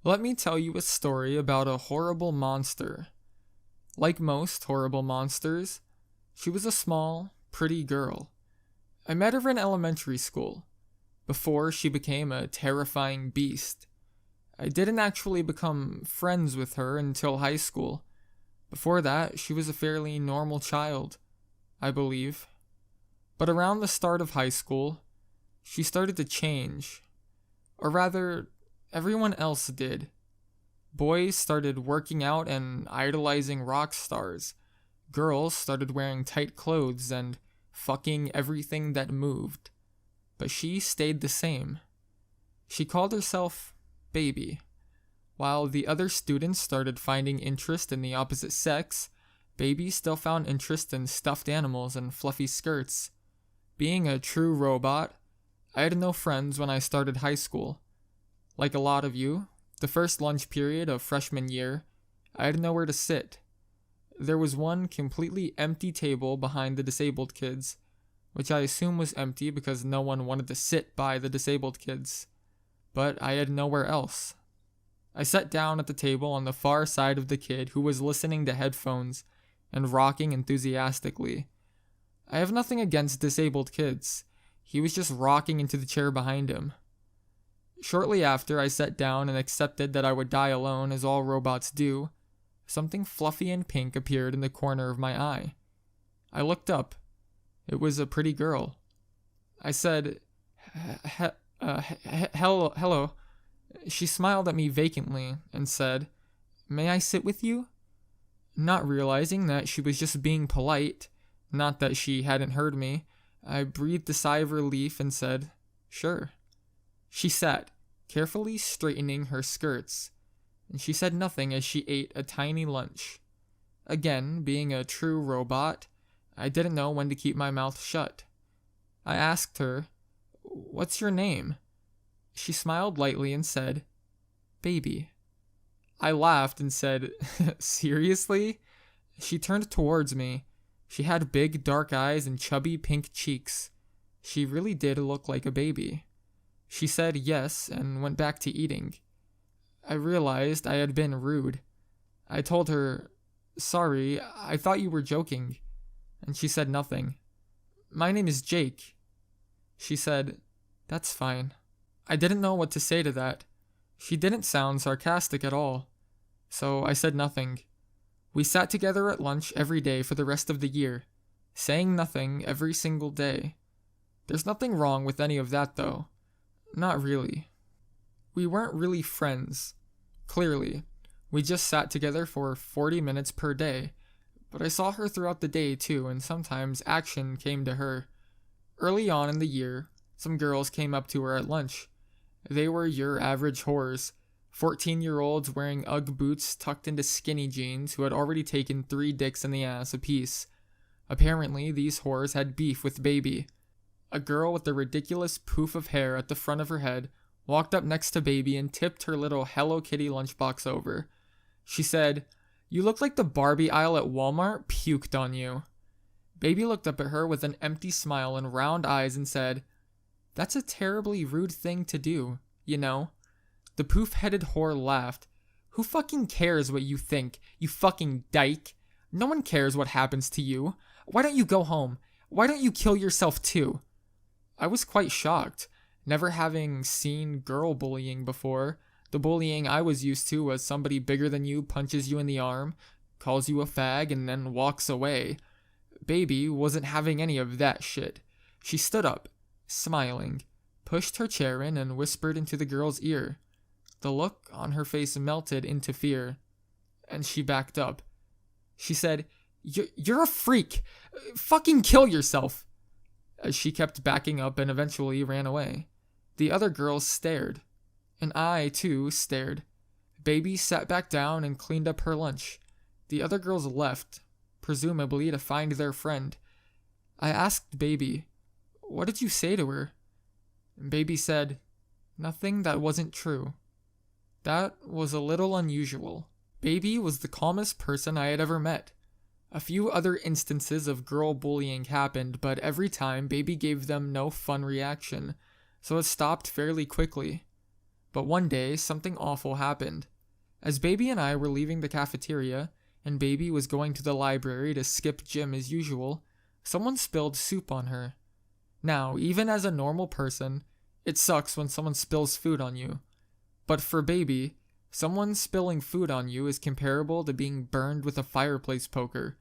Let me tell you a story about a horrible monster. Like most horrible monsters, she was a small, pretty girl. I met her in elementary school, before she became a terrifying beast. I didn't actually become friends with her until high school. Before that, she was a fairly normal child, I believe. But around the start of high school, she started to change. Or rather, everyone else did. Boys started working out and idolizing rock stars. Girls started wearing tight clothes and fucking everything that moved. But she stayed the same. She called herself Baby. While the other students started finding interest in the opposite sex, Baby still found interest in stuffed animals and fluffy skirts. Being a true robot, I had no friends when I started high school. Like a lot of you, the first lunch period of freshman year, I had nowhere to sit. There was one completely empty table behind the disabled kids, which I assume was empty because no one wanted to sit by the disabled kids. But I had nowhere else. I sat down at the table on the far side of the kid who was listening to headphones and rocking enthusiastically. I have nothing against disabled kids. He was just rocking into the chair behind him. Shortly after I sat down and accepted that I would die alone as all robots do, something fluffy and pink appeared in the corner of my eye. I looked up. It was a pretty girl. I said, hello. She smiled at me vacantly and said, "May I sit with you?" Not realizing that she was just being polite, not that she hadn't heard me, I breathed a sigh of relief and said, "Sure." She sat, carefully straightening her skirts, and she said nothing as she ate a tiny lunch. Again, being a true robot, I didn't know when to keep my mouth shut. I asked her, "What's your name?" She smiled lightly and said, "Baby." I laughed and said, "Seriously?" She turned towards me. She had big dark eyes and chubby pink cheeks. She really did look like a baby. She said yes and went back to eating. I realized I had been rude. I told her, "Sorry, I thought you were joking." And she said nothing. "My name is Jake." She said, "That's fine." I didn't know what to say to that. She didn't sound sarcastic at all. So I said nothing. We sat together at lunch every day for the rest of the year, saying nothing every single day. There's nothing wrong with any of that though. Not really. We weren't really friends. Clearly. We just sat together for 40 minutes per day. But I saw her throughout the day too, and sometimes action came to her. Early on in the year, some girls came up to her at lunch. They were your average whores. 14-year-olds wearing Ugg boots tucked into skinny jeans who had already taken 3 dicks in the ass apiece. Apparently, these whores had beef with Baby. A girl with a ridiculous poof of hair at the front of her head walked up next to Baby and tipped her little Hello Kitty lunchbox over. She said, "You look like the Barbie aisle at Walmart puked on you." Baby looked up at her with an empty smile and round eyes and said, "That's a terribly rude thing to do, you know." The poof-headed whore laughed. "Who fucking cares what you think, you fucking dyke? No one cares what happens to you. Why don't you go home? Why don't you kill yourself too?" I was quite shocked, never having seen girl bullying before. The bullying I was used to was somebody bigger than you punches you in the arm, calls you a fag, and then walks away. Baby wasn't having any of that shit. She stood up, smiling, pushed her chair in, and whispered into the girl's ear. The look on her face melted into fear, and she backed up. She said, You're a freak! Fucking kill yourself!" As she kept backing up and eventually ran away. The other girls stared, and I, too, stared. Baby sat back down and cleaned up her lunch. The other girls left, presumably to find their friend. I asked Baby, "What did you say to her?" Baby said, "Nothing that wasn't true." That was a little unusual. Baby was the calmest person I had ever met. A few other instances of girl bullying happened, but every time Baby gave them no fun reaction, so it stopped fairly quickly. But one day, something awful happened. As Baby and I were leaving the cafeteria, and Baby was going to the library to skip gym as usual, someone spilled soup on her. Now, even as a normal person, it sucks when someone spills food on you. But for Baby, someone spilling food on you is comparable to being burned with a fireplace poker.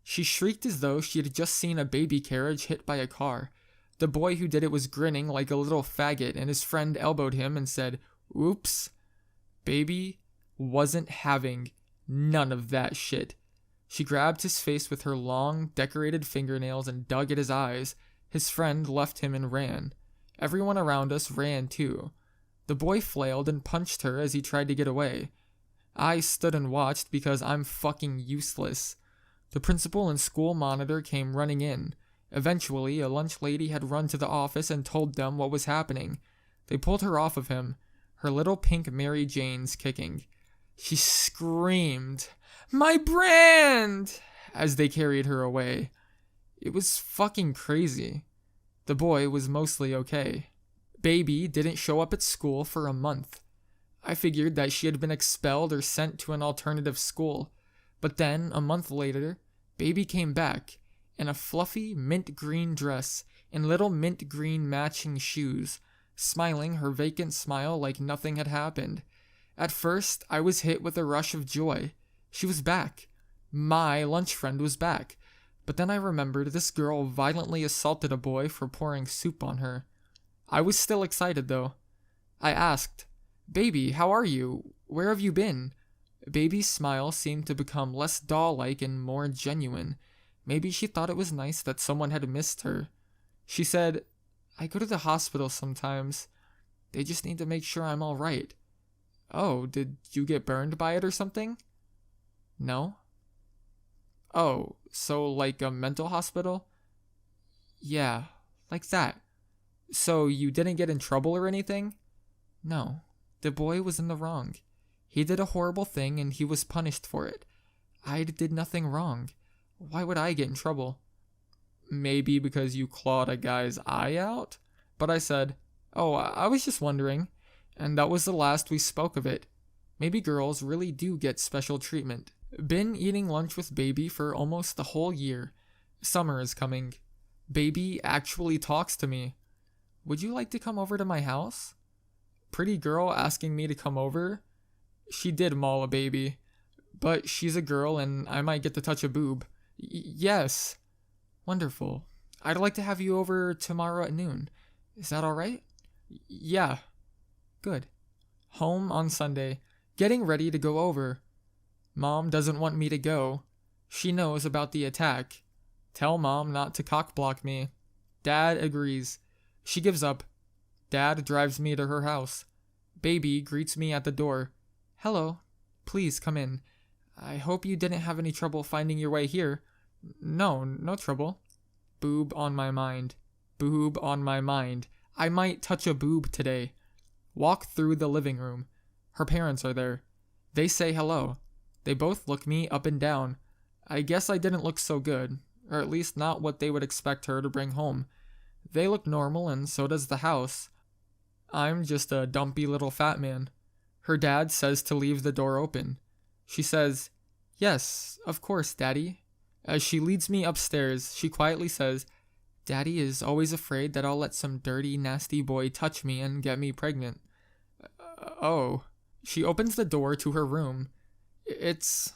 She shrieked as though she had just seen a baby carriage hit by a car. The boy who did it was grinning like a little faggot, and his friend elbowed him and said, "Oops." Baby wasn't having none of that shit. She grabbed his face with her long, decorated fingernails and dug at his eyes. His friend left him and ran. Everyone around us ran too. The boy flailed and punched her as he tried to get away. I stood and watched because I'm fucking useless. The principal and school monitor came running in. Eventually, a lunch lady had run to the office and told them what was happening. They pulled her off of him, her little pink Mary Janes kicking. She screamed, "My brand!" as they carried her away. It was fucking crazy. The boy was mostly okay. Baby didn't show up at school for a month. I figured that she had been expelled or sent to an alternative school. But then, a month later, Baby came back in a fluffy mint green dress and little mint green matching shoes, smiling her vacant smile like nothing had happened. At first, I was hit with a rush of joy. She was back. My lunch friend was back. But then I remembered this girl violently assaulted a boy for pouring soup on her. I was still excited though. I asked, "Baby, how are you? Where have you been?" Baby's smile seemed to become less doll-like and more genuine. Maybe she thought it was nice that someone had missed her. She said, "I go to the hospital sometimes. They just need to make sure I'm all right." "Oh, did you get burned by it or something?" "No." "Oh, so like a mental hospital?" "Yeah, like that." "So you didn't get in trouble or anything?" "No, the boy was in the wrong. He did a horrible thing and he was punished for it. I did nothing wrong. Why would I get in trouble?" "Maybe because you clawed a guy's eye out?" But I said, "Oh, I was just wondering." And that was the last we spoke of it. Maybe girls really do get special treatment. Been eating lunch with Baby for almost the whole year. Summer is coming. Baby actually talks to me. "Would you like to come over to my house?" Pretty girl asking me to come over? She did maul a baby. But she's a girl and I might get to touch a boob. Yes. Wonderful. I'd like to have you over tomorrow at noon. Is that alright? Yeah. Good. Home on Sunday. Getting ready to go over. Mom doesn't want me to go. She knows about the attack. Tell Mom not to cockblock me. Dad agrees. She gives up. Dad drives me to her house. Baby greets me at the door. "Hello. Please come in. I hope you didn't have any trouble finding your way here." No trouble." Boob on my mind. Boob on my mind. I might touch a boob today. Walk through the living room. Her parents are there. They say hello. They both look me up and down. I guess I didn't look so good, or at least not what they would expect her to bring home. They look normal and so does the house. I'm just a dumpy little fat man. Her dad says to leave the door open. She says, "Yes, of course, Daddy." As she leads me upstairs, she quietly says, "Daddy is always afraid that I'll let some dirty, nasty boy touch me and get me pregnant." Oh. She opens the door to her room. It's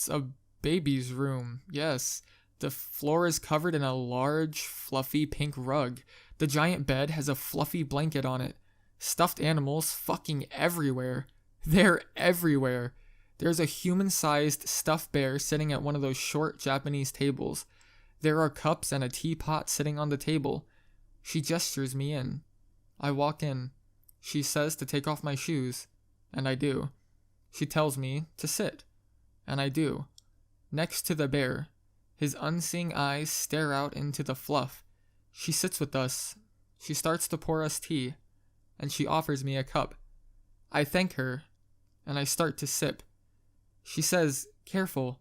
a baby's room, yes. The floor is covered in a large, fluffy pink rug. The giant bed has a fluffy blanket on it. Stuffed animals fucking everywhere. They're everywhere. There's a human-sized stuffed bear sitting at one of those short Japanese tables. There are cups and a teapot sitting on the table. She gestures me in. I walk in. She says to take off my shoes, and I do. She tells me to sit, and I do. Next to the bear, his unseeing eyes stare out into the fluff. She sits with us. She starts to pour us tea, and she offers me a cup. I thank her, and I start to sip. She says, "Careful.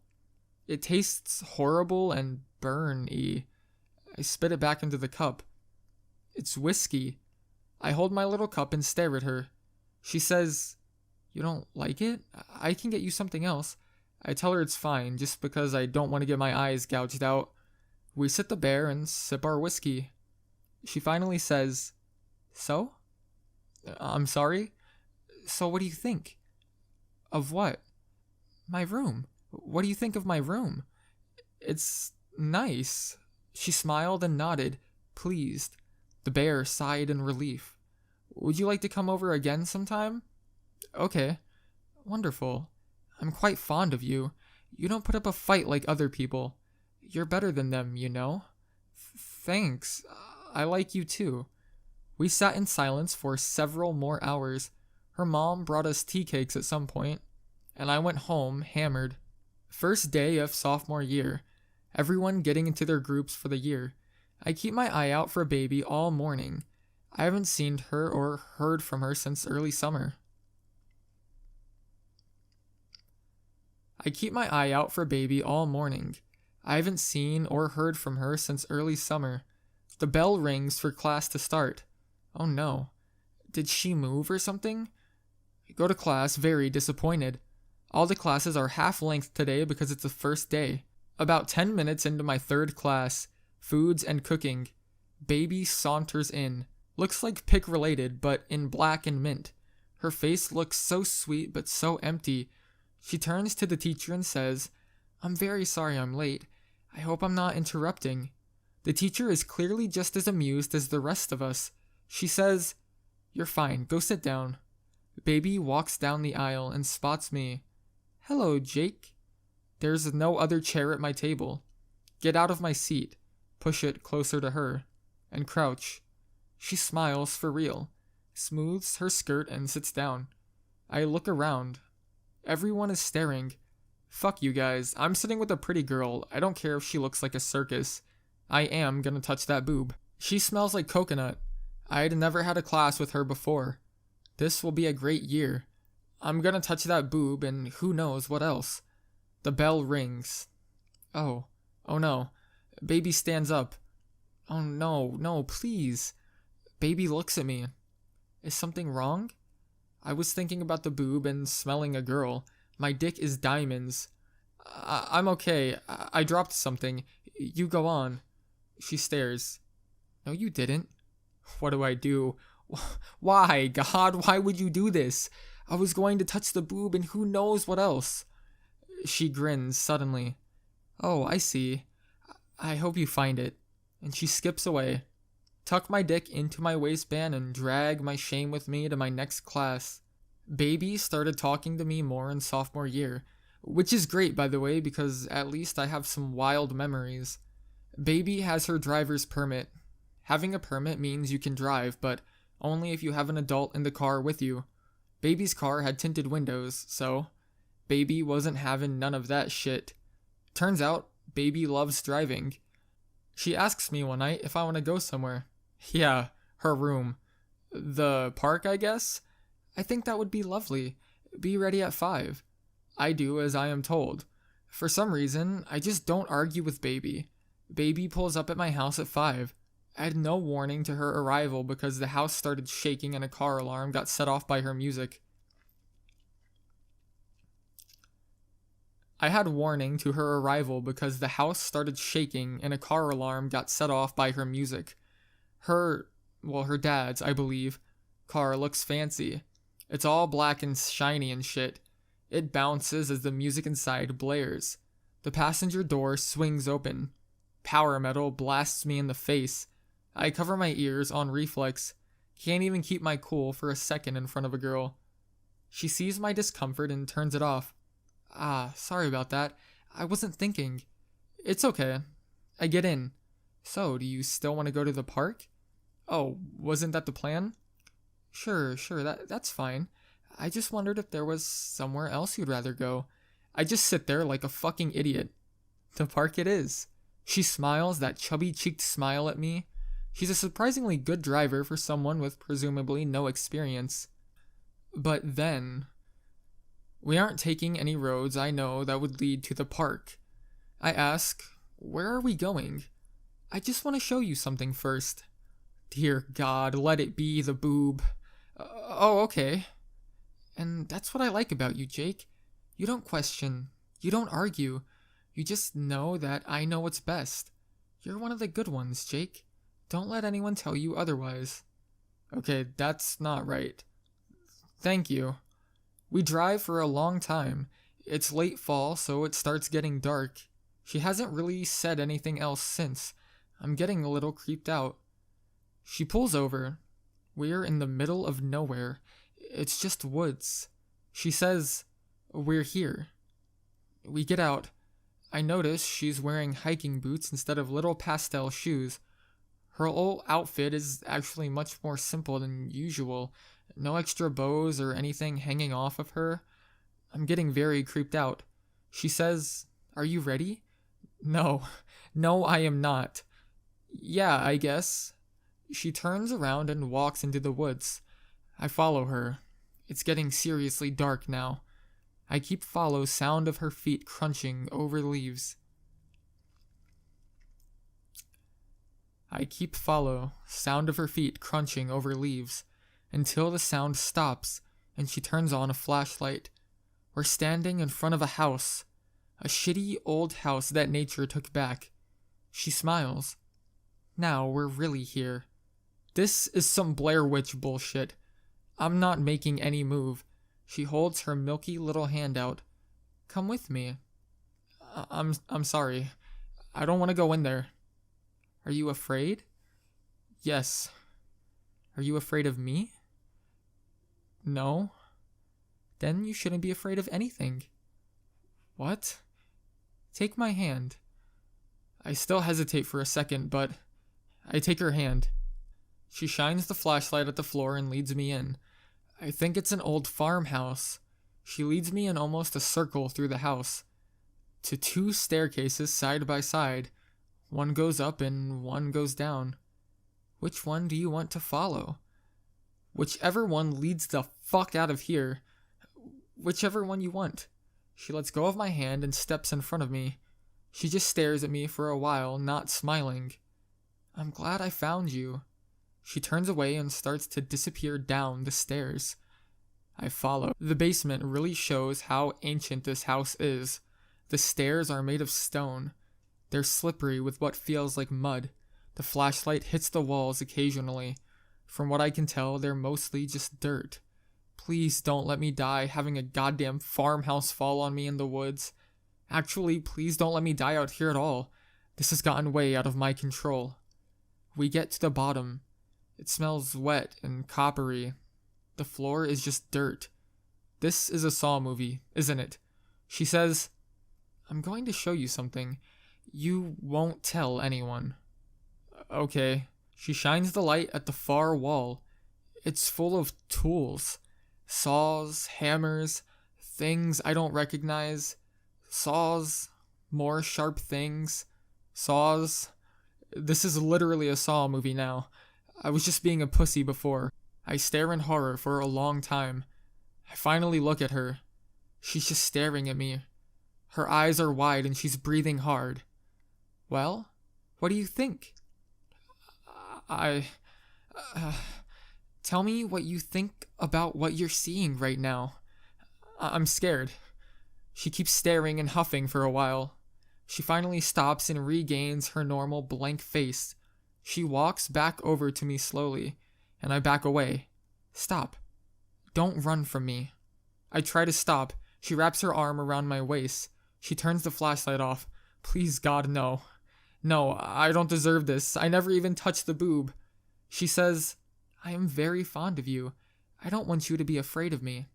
It tastes horrible and burn-y." I spit it back into the cup. It's whiskey. I hold my little cup and stare at her. She says, "You don't like it? I can get you something else." I tell her it's fine, just because I don't want to get my eyes gouged out. We sit the bear and sip our whiskey. She finally says, "So? I'm sorry? So what do you think?" "Of what?" "My room. What do you think of my room?" "It's nice." She smiled and nodded, pleased. The bear sighed in relief. "Would you like to come over again sometime?" "Okay." "Wonderful. I'm quite fond of you. You don't put up a fight like other people. You're better than them, you know." "Thanks. I like you too." We sat in silence for several more hours. Her mom brought us tea cakes at some point, and I went home hammered. First day of sophomore year. Everyone getting into their groups for the year. I keep my eye out for baby all morning. I haven't seen her or heard from her since early summer. I keep my eye out for baby all morning. I haven't seen or heard from her since early summer. The bell rings for class to start. Oh no. Did she move or something? I go to class very disappointed. All the classes are half length today because it's the first day. About 10 minutes into my third class, foods and cooking, baby saunters in. Looks like pick related, but in black and mint. Her face looks so sweet but so empty. She turns to the teacher and says, "I'm very sorry I'm late. I hope I'm not interrupting." The teacher is clearly just as amused as the rest of us. She says, "You're fine, go sit down." Baby walks down the aisle and spots me. "Hello, Jake." There's no other chair at my table. Get out of my seat, push it closer to her, and crouch. She smiles for real, smooths her skirt and sits down. I look around. Everyone is staring. Fuck you guys, I'm sitting with a pretty girl. I don't care if she looks like a circus. I am gonna touch that boob. She smells like coconut. I'd never had a class with her before. This will be a great year. I'm gonna touch that boob and who knows what else. The bell rings. Oh no. Baby stands up. Oh no, please. Baby looks at me. Is something wrong? I was thinking about the boob and smelling a girl. My dick is diamonds. I'm okay. I dropped something. You go on. She stares. No, you didn't. What do I do? Why, God, why would you do this? I was going to touch the boob and who knows what else. She grins suddenly. Oh, I see. I hope you find it. And she skips away. Tuck my dick into my waistband and drag my shame with me to my next class. Baby started talking to me more in sophomore year, which is great, by the way, because at least I have some wild memories. Baby has her driver's permit. Having a permit means you can drive, but only if you have an adult in the car with you. Baby's car had tinted windows, so Baby wasn't having none of that shit. Turns out, Baby loves driving. She asks me one night if I want to go somewhere. Yeah, her room. The park, I guess? I think that would be lovely. Be ready at 5. I do as I am told. For some reason, I just don't argue with Baby. Baby pulls up at my house at 5. I had no warning to her arrival because the house started shaking and a car alarm got set off by her music. I had warning to her arrival because the house started shaking and a car alarm got set off by her music. Her dad's, I believe, car looks fancy. It's all black and shiny and shit. It bounces as the music inside blares. The passenger door swings open. Power metal blasts me in the face. I cover my ears on reflex. Can't even keep my cool for a second in front of a girl. She sees my discomfort and turns it off. Sorry about that. I wasn't thinking. It's okay. I get in. So, do you still want to go to the park? Oh, wasn't that the plan? Sure, that's fine. I just wondered if there was somewhere else you'd rather go. I just sit there like a fucking idiot. The park it is. She smiles that chubby-cheeked smile at me. She's a surprisingly good driver for someone with presumably no experience. But then, we aren't taking any roads I know that would lead to the park. I ask, where are we going? I just want to show you something first. Dear God, let it be the boob. Oh, okay. And that's what I like about you, Jake. You don't question. You don't argue. You just know that I know what's best. You're one of the good ones, Jake. Don't let anyone tell you otherwise. Okay, that's not right. Thank you. We drive for a long time. It's late fall, so it starts getting dark. She hasn't really said anything else since. I'm getting a little creeped out. She pulls over. We're in the middle of nowhere. It's just woods. She says, "We're here." We get out. I notice she's wearing hiking boots instead of little pastel shoes. Her whole outfit is actually much more simple than usual. No extra bows or anything hanging off of her. I'm getting very creeped out. She says, "Are you ready?" No. No, I am not. Yeah, I guess. She turns around and walks into the woods. I follow her. It's getting seriously dark now. I keep follow sound of her feet crunching over leaves. I keep follow sound of her feet crunching over leaves until the sound stops and she turns on a flashlight. We're standing in front of a house, a shitty old house that nature took back. She smiles. Now we're really here. This is some Blair Witch bullshit. I'm not making any move. She holds her milky little hand out. Come with me. I'm sorry. I don't want to go in there. Are you afraid? Yes. Are you afraid of me? No. Then you shouldn't be afraid of anything. What? Take my hand. I still hesitate for a second, but I take her hand. She shines the flashlight at the floor and leads me in. I think it's an old farmhouse. She leads me in almost a circle through the house, to two staircases side by side. One goes up and one goes down. Which one do you want to follow? Whichever one leads the fuck out of here. Whichever one you want. She lets go of my hand and steps in front of me. She just stares at me for a while, not smiling. I'm glad I found you. She turns away and starts to disappear down the stairs. I follow. The basement really shows how ancient this house is. The stairs are made of stone. They're slippery with what feels like mud. The flashlight hits the walls occasionally. From what I can tell, they're mostly just dirt. Please don't let me die having a goddamn farmhouse fall on me in the woods. Actually, please don't let me die out here at all. This has gotten way out of my control. We get to the bottom. It smells wet and coppery. The floor is just dirt. This is a Saw movie, isn't it? She says, I'm going to show you something. You won't tell anyone. Okay. She shines the light at the far wall. It's full of tools. Saws, hammers, things I don't recognize. Saws, more sharp things. Saws. This is literally a Saw movie now. I was just being a pussy before. I stare in horror for a long time. I finally look at her. She's just staring at me. Her eyes are wide and she's breathing hard. Well, what do you think? Tell me what you think about what you're seeing right now. I'm scared. She keeps staring and huffing for a while. She finally stops and regains her normal blank face. She walks back over to me slowly, and I back away. Stop. Don't run from me. I try to stop. She wraps her arm around my waist. She turns the flashlight off. Please, God, no. No, I don't deserve this. I never even touched the boob. She says, I am very fond of you. I don't want you to be afraid of me.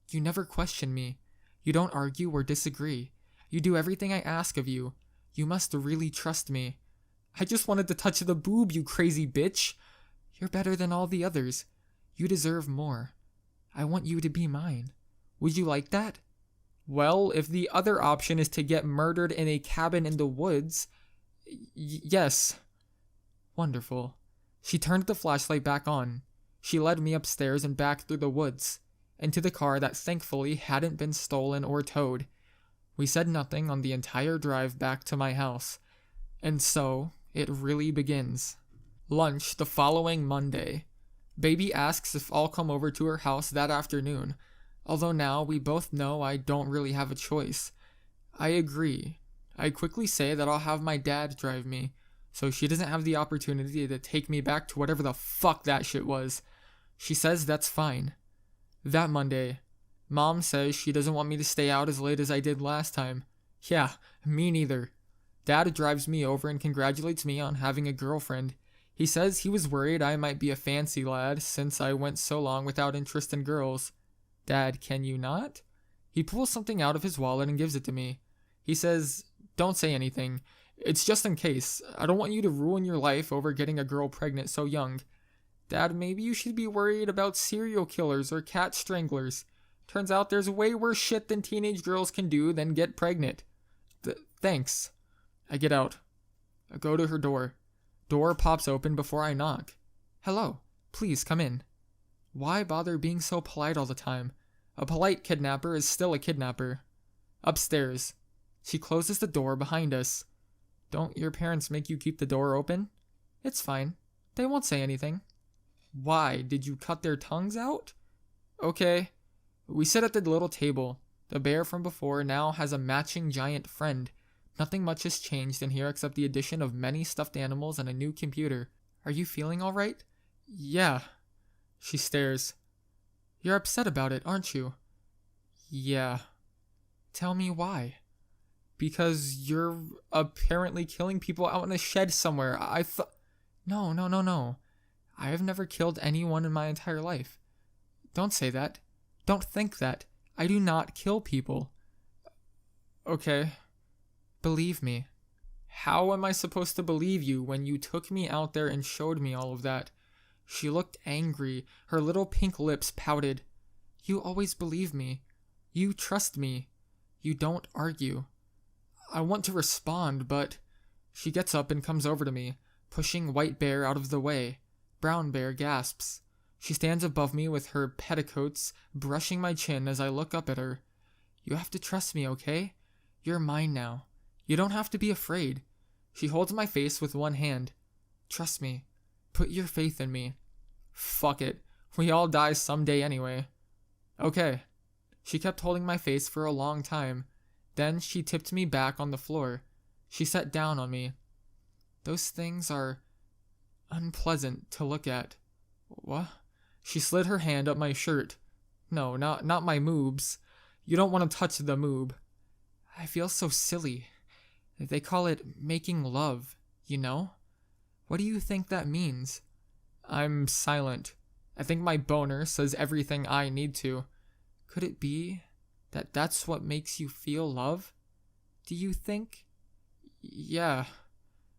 You never question me. You don't argue or disagree. You do everything I ask of you. You must really trust me. I just wanted to touch the boob, you crazy bitch. You're better than all the others. You deserve more. I want you to be mine. Would you like that? Well, if the other option is to get murdered in a cabin in the woods, yes. Wonderful. She turned the flashlight back on. She led me upstairs and back through the woods, into the car that thankfully hadn't been stolen or towed. We said nothing on the entire drive back to my house. And so, it really begins. Lunch the following Monday. Baby asks if I'll come over to her house that afternoon. Although now we both know I don't really have a choice. I agree. I quickly say that I'll have my dad drive me, so she doesn't have the opportunity to take me back to whatever the fuck that shit was. She says that's fine. That Monday, Mom says she doesn't want me to stay out as late as I did last time. Yeah, me neither. Dad drives me over and congratulates me on having a girlfriend. He says he was worried I might be a fancy lad since I went so long without interest in girls. Dad, can you not? He pulls something out of his wallet and gives it to me. He says, don't say anything. It's just in case. I don't want you to ruin your life over getting a girl pregnant so young. Dad, maybe you should be worried about serial killers or cat stranglers. Turns out there's way worse shit than teenage girls can do than get pregnant. Thanks. I get out. I go to her door. Door pops open before I knock. Hello. Please come in. Why bother being so polite all the time? A polite kidnapper is still a kidnapper. Upstairs. She closes the door behind us. Don't your parents make you keep the door open? It's fine. They won't say anything. Why? Did you cut their tongues out? Okay. We sit at the little table. The bear from before now has a matching giant friend. Nothing much has changed in here except the addition of many stuffed animals and a new computer. Are you feeling all right? Yeah. She stares. You're upset about it, aren't you? Yeah. Tell me why. Because you're apparently killing people out in a shed somewhere. No. I have never killed anyone in my entire life. Don't say that. Don't think that. I do not kill people. Okay. Believe me. How am I supposed to believe you when you took me out there and showed me all of that? She looked angry. Her little pink lips pouted. You always believe me. You trust me. You don't argue. I want to respond, but... She gets up and comes over to me, pushing White Bear out of the way. Brown Bear gasps. She stands above me with her petticoats, brushing my chin as I look up at her. You have to trust me, okay? You're mine now. You don't have to be afraid. She holds my face with one hand. Trust me. Put your faith in me. Fuck it. We all die someday anyway. Okay. She kept holding my face for a long time. Then she tipped me back on the floor. She sat down on me. Those things are unpleasant to look at. What? She slid her hand up my shirt. No, not my moobs. You don't want to touch the moob. I feel so silly. They call it making love, you know? What do you think that means? I'm silent. I think my boner says everything I need to. Could it be that that's what makes you feel love? Do you think? Yeah.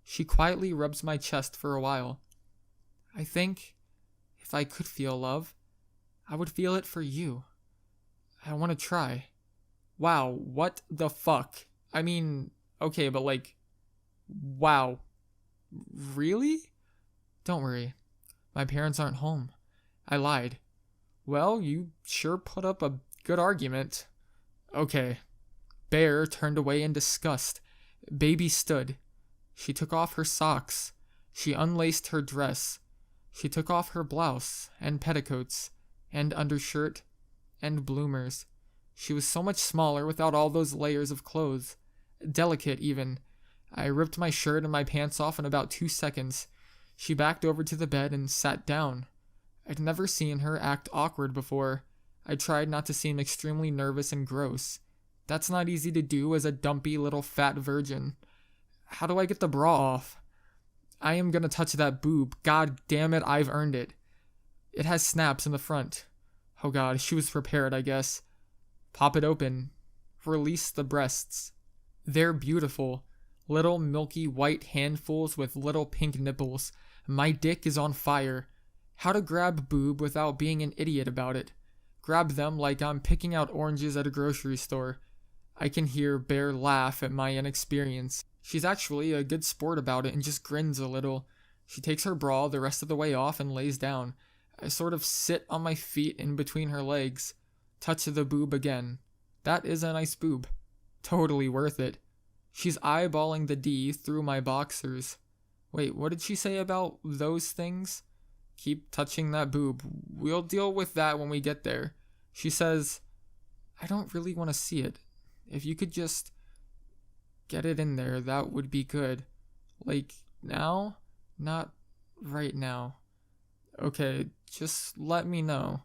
She quietly rubs my chest for a while. I think if I could feel love, I would feel it for you. I want to try. Wow, what the fuck? I mean, okay, but like, wow. Really? Don't worry. My parents aren't home. I lied. Well, you sure put up a good argument. Okay. Bear turned away in disgust. Baby stood. She took off her socks. She unlaced her dress. She took off her blouse and petticoats and undershirt and bloomers. She was so much smaller without all those layers of clothes. Delicate, even. I ripped my shirt and my pants off in about 2 seconds. She backed over to the bed and sat down. I'd never seen her act awkward before. I tried not to seem extremely nervous and gross. That's not easy to do as a dumpy little fat virgin. How do I get the bra off? I am gonna touch that boob. God damn it, I've earned it. It has snaps in the front. Oh god, she was prepared, I guess. Pop it open. Release the breasts. They're beautiful. Little milky white handfuls with little pink nipples. My dick is on fire. How to grab boob without being an idiot about it. Grab them like I'm picking out oranges at a grocery store. I can hear Bear laugh at my inexperience. She's actually a good sport about it and just grins a little. She takes her bra the rest of the way off and lays down. I sort of sit on my feet in between her legs. Touch the boob again. That is a nice boob. Totally worth it. She's eyeballing the D through my boxers. Wait, what did she say about those things? Keep touching that boob. We'll deal with that when we get there. She says, I don't really want to see it. If you could just get it in there, that would be good. Like, now? Not right now. Okay, just let me know.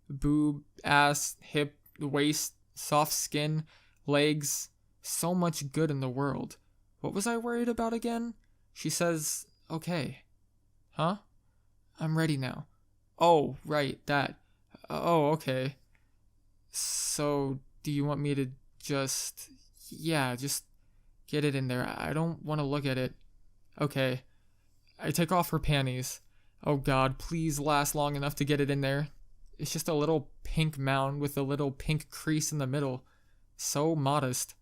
Boob, ass, hip, waist, soft skin, legs. So much good in the world. What was I worried about again? She says, okay. Huh? I'm ready now. Oh, right, that. Oh, okay. So, do you want me to just... Yeah, just get it in there. I don't want to look at it. Okay. I take off her panties. Oh god, please last long enough to get it in there. It's just a little pink mound with a little pink crease in the middle. So modest.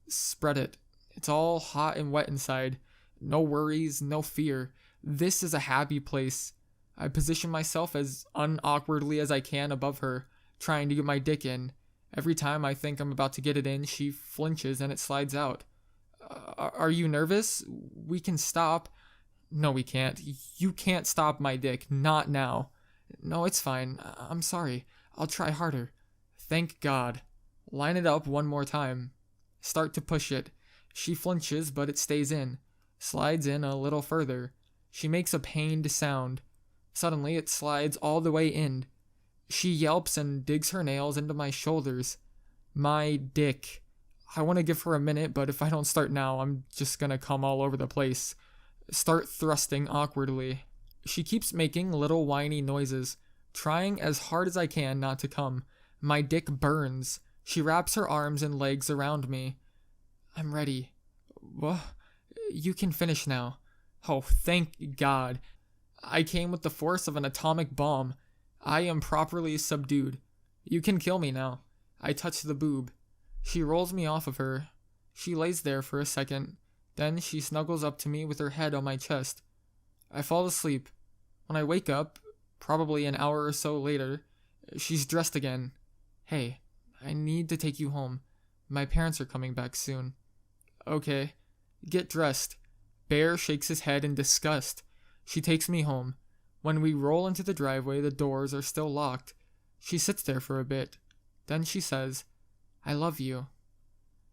Spread it. It's all hot and wet inside. No worries, no fear. This is a happy place. I position myself as unawkwardly as I can above her, trying to get my dick in. Every time I think I'm about to get it in, she flinches and it slides out. Are you nervous? We can stop. No, we can't. You can't stop my dick. Not now. No, it's fine. I'm sorry. I'll try harder. Thank God. Line it up one more time. Start to push it. She flinches, but it stays in. Slides in a little further. She makes a pained sound. Suddenly, it slides all the way in. She yelps and digs her nails into my shoulders. My dick. I want to give her a minute, but if I don't start now, I'm just gonna come all over the place. Start thrusting awkwardly. She keeps making little whiny noises, trying as hard as I can not to come. My dick burns. She wraps her arms and legs around me. I'm ready. What? You can finish now. Oh, thank God. I came with the force of an atomic bomb. I am properly subdued. You can kill me now. I touch the boob. She rolls me off of her. She lays there for a second. Then she snuggles up to me with her head on my chest. I fall asleep. When I wake up, probably an hour or so later, she's dressed again. Hey, I need to take you home. My parents are coming back soon. Okay. Get dressed. Bear shakes his head in disgust. She takes me home. When we roll into the driveway, the doors are still locked. She sits there for a bit. Then she says, I love you.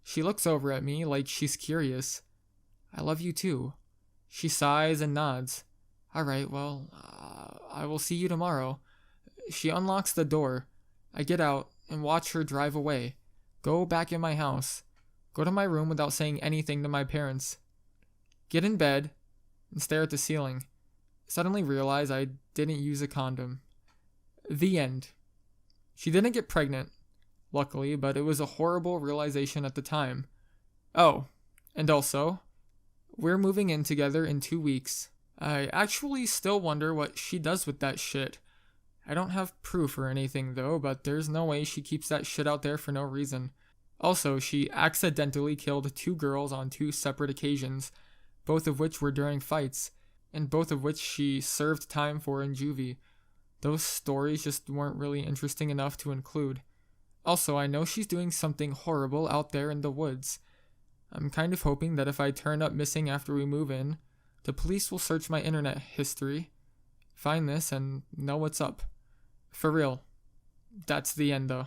She looks over at me like she's curious. I love you too. She sighs and nods. All right, well, I will see you tomorrow. She unlocks the door. I get out and watch her drive away. Go back in my house. Go to my room without saying anything to my parents. Get in bed and stare at the ceiling. Suddenly realize I didn't use a condom. The end. She didn't get pregnant, luckily, but it was a horrible realization at the time. Oh, and also, we're moving in together in 2 weeks. I actually still wonder what she does with that shit. I don't have proof or anything though, but there's no way she keeps that shit out there for no reason. Also, she accidentally killed 2 girls on 2 separate occasions, both of which were during fights, and both of which she served time for in juvie. Those stories just weren't really interesting enough to include. Also, I know she's doing something horrible out there in the woods. I'm kind of hoping that if I turn up missing after we move in, the police will search my internet history, find this, and know what's up. For real. That's the end though.